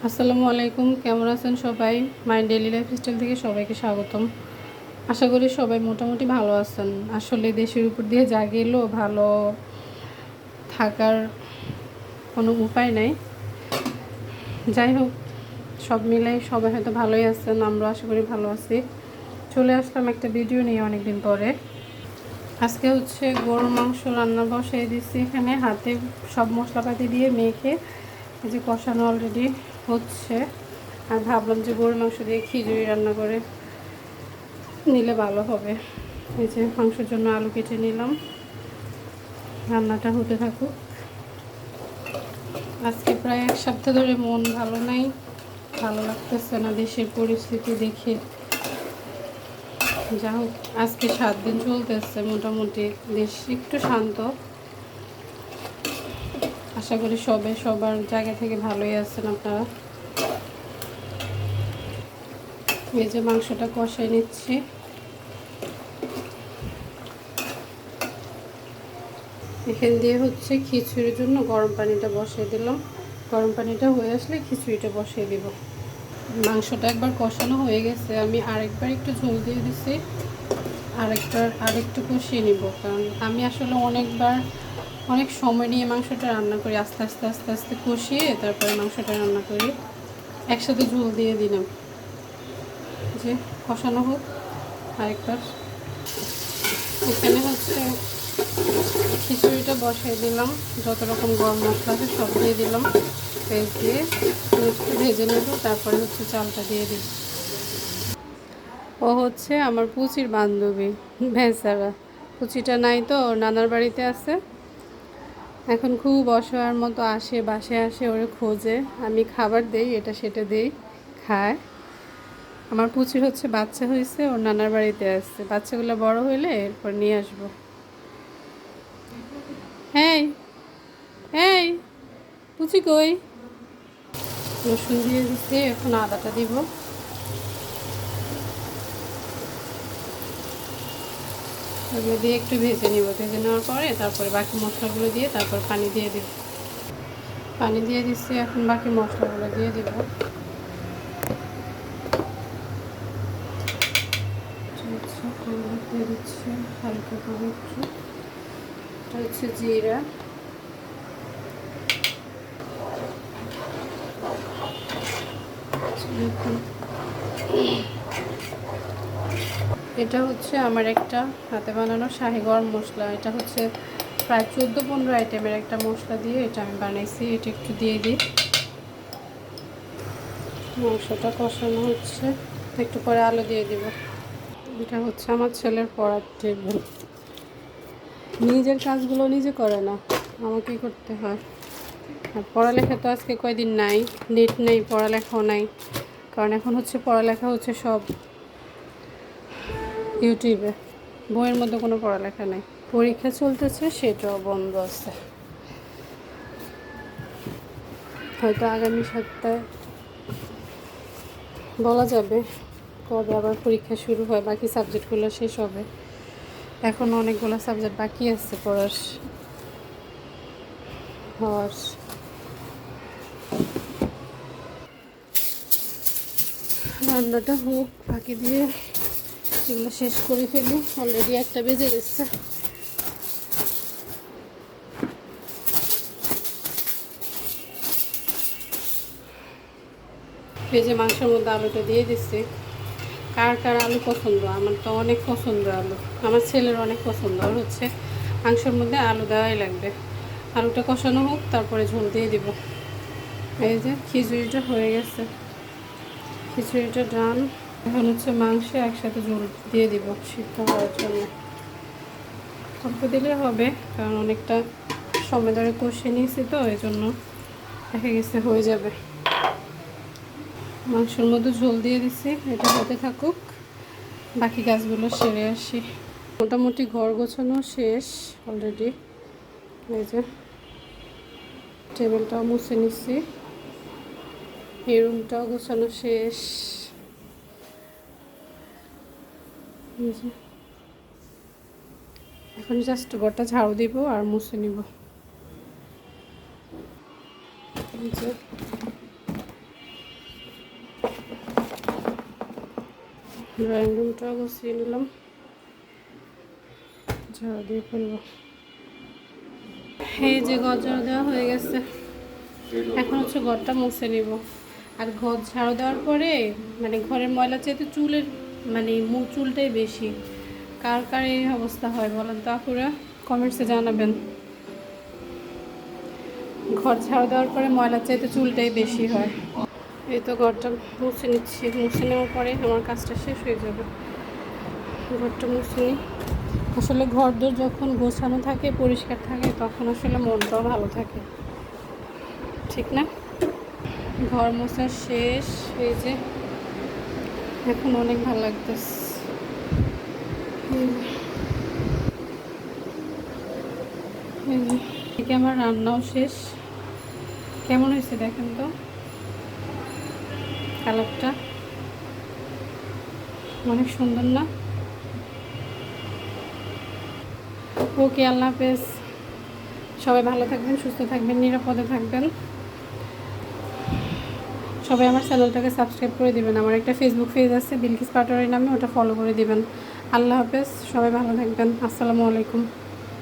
আসসালামু আলাইকুম, কেমন আছেন সবাই? মাই ডেইলি লাইফস্টাইল থেকে সবাইকে স্বাগতম। আশা করি সবাই মোটামুটি ভালো আছেন। আসলে দেশের উপর দিয়ে যা গেল, ভালো থাকার কোনো উপায় নাই। যাই হোক, সব মিলাই সবাই হয়তো ভালোই আছেন, আমরা আশা করি ভালো আছি। চলে আসলাম একটা ভিডিও নিয়ে অনেক দিন পরে। আজকে হচ্ছে গরুর মাংস রান্না বসাই দিচ্ছি। এখানে হাতে সব মশলাপাতি দিয়ে মেখে এই যে কষানো অলরেডি হচ্ছে। আর ভাবলাম যে গরুর মাংস দিয়ে খিচুড়ি রান্না করে নিলে ভালো হবে। এই যে মাংসের জন্য আলু কেটে নিলাম, রান্নাটা হতে থাকুক। আজকে প্রায় এক সপ্তাহ ধরে মন ভালো নাই, ভালো লাগতেছে না দেশের পরিস্থিতি দেখে। যা হোক, আজকে 7 দিন চলতেছে মোটামুটি, দেশ একটু শান্ত। আশা করি সবার জায়গা থেকে ভালোই আছেন আপনারা। এই যে মাংসটা কষাই নিচ্ছি। এখান দিয়ে হচ্ছে খিচুড়ির জন্য গরম পানিটা বসিয়ে দিলাম। গরম পানিটা হয়ে আসলে খিচুড়িটা বসিয়ে দেব। মাংসটা একবার কষানো হয়ে গেছে, আমি আরেকবার একটু ঝোল দিয়ে দিছি। আরেকটু কষিয়ে নিব, কারণ আমি আসলে অনেক সময় নিয়ে মাংসটা রান্না করি। আস্তে আস্তে আস্তে আস্তে কষিয়ে তারপরে মাংসটা রান্না করি, একসাথে ঝোল দিয়ে দিলাম। যে কষানো হোক আরেকবার। এখানে হচ্ছে খিচুড়িটা বসাই দিলাম, যত রকম গরম মশলা আছে সব দিয়ে দিলাম। পেঁয়াজ দিয়ে একটু ভেজে নেব, তারপরে হচ্ছে চালটা দিয়ে দিই। ও হচ্ছে আমার পুচির বান্ধবী ভেসারা। পুচিটা নাই তো, ওর নানার বাড়িতে আছে। এখন খুব অসহায়ের মতো আসে, বাসায় আসে, ওরে খোঁজে। আমি খাবার দেই, এটা সেটা দেই, খায়। আমার পুচির হচ্ছে বাচ্চা হয়েছে, ওর নানার বাড়িতে আসছে। বাচ্চাগুলো বড় হইলে এরপর নিয়ে আসবো। হ্যাঁ, এই পুচি কই? রসুন দিয়ে দিচ্ছি, এখন আদাটা দিব। এগুলো দিয়ে একটু ভেজে নিব। ভেজে নেওয়ার পরে তারপরে বাকি মশলাগুলো দিয়ে তারপর পানি দিয়ে দিব। পানি দিয়ে দিচ্ছি, এখন বাকি মশলাগুলো দিয়ে দিব। দিয়ে দিচ্ছি হালকা করে একটু। এটা হচ্ছে জিরা। এটা হচ্ছে আমার একটা হাতে বানানো শাহি গরম মশলা। এটা হচ্ছে প্রায় 14-15 আইটেমের একটা মশলা দিয়ে এটা আমি বানাইছি। এটা একটু দিয়ে দিই। মাংসটা কষানো হচ্ছে, একটু পরে আলু দিয়ে দিব। এটা হচ্ছে আমার ছেলের পড়ার টেবিল। নিজের কাজগুলো নিজে করে না, আমাকেই করতে হয়। আর পড়ালেখা তো আজকে কয়দিন নাই, নেট নেই, পড়ালেখাও নাই। কারণ এখন হচ্ছে পড়ালেখা হচ্ছে সব ইউটিউবে, বইয়ের মধ্যে কোনো পড়ালেখা নেই। পরীক্ষা চলতেছে, সেটাও বন্ধ আছে। হয়তো আগামী সপ্তাহে বলা যাবে কবে আবার পরীক্ষা শুরু হয়, বাকি সাবজেক্টগুলো শেষ হবে। এখন অনেকগুলো সাবজেক্ট বাকি আছে পড়ার হওয়ার। রান্নাটা হোক, ফাঁকি দিয়ে এগুলো শেষ করে ফেলি। অলরেডি 1টা বেজে গেছে। ভেজে মাংসের মধ্যে আলুটা দিয়ে দিচ্ছি। কার কার আলু পছন্দ? আমার তো অনেক পছন্দ আলু, আমার ছেলের অনেক পছন্দ। আর হচ্ছে মাংসের মধ্যে আলু দেওয়াই লাগবে। আলুটা কষানো হোক, তারপরে ঝোল দিয়ে দিব। এই যে খিচুড়িটা হয়ে গেছে, খিচুড়িটা ডান। এখন হচ্ছে মাংসে একসাথে ঝোল দিয়ে দিব সিদ্ধ হওয়ার জন্য। অল্প দিলে হবে, কারণ অনেকটা সময় ধরে কষিয়ে নিয়েছি তো, এই জন্য দেখা গেছে হয়ে যাবে। মাংসের মধ্যে ঝোল দিয়ে দিছি, এটা হতে থাকুক, বাকি কাজগুলো সেরে আসি। মোটামুটি ঘর গোছানো শেষ অলরেডি। এই যে টেবিলটাও মুছে নিচ্ছি, এই রুমটাও গোছানো শেষ। এখন জাস্ট ঘরটা ঝাড়ু দিব আর মুছে নিব। ড্রয়িং রুমটাও গুছিয়ে নিলাম, ঝাড়ু দিয়ে ফেলবো। এই যে ঘর ঝাড়ু দেওয়া হয়ে গেছে, এখন হচ্ছে ঘরটা মুছে নিব। আর ঘর ঝাড়ু দেওয়ার পরে মানে ঘরের ময়লা চাইতে চুলের মানে চুলটাই বেশি। কার কার এই অবস্থা হয় বলেন তো আপুরা, কমেন্টসে জানাবেন। ঘর ঝাড়ু দেওয়ার পরে ময়লার চাইতে চুলটাই বেশি হয়। এই তো ঘরটা মুছে নিচ্ছি, মুছে নেওয়ার পরে আমার কাজটা শেষ হয়ে যাবে। ঘরটা মুছে নিই। আসলে ঘর দোর যখন গোছানো থাকে, পরিষ্কার থাকে, তখন আসলে মনটাও ভালো থাকে, ঠিক না? ঘর মোছা শেষ, এই যে এখন অনেক ভালো লাগতেছে। এদিকে আমার রান্নাও শেষ। কেমন হয়েছে দেখেন তো কালারটা, অনেক সুন্দর না? ওকে, আল্লাহ হাফেজ। সবাই ভালো থাকবেন, সুস্থ থাকবেন, নিরাপদে থাকবেন। সবাই আমার চ্যানেলটাকে সাবস্ক্রাইব করে দিবেন। আমার একটা ফেসবুক পেজ আছে বিলকিস পাটোয়ারি নামে, ওটা ফলো করে দিবেন। আল্লাহ হাফেজ, সবাই ভালো থাকবেন। আসসালামু আলাইকুম।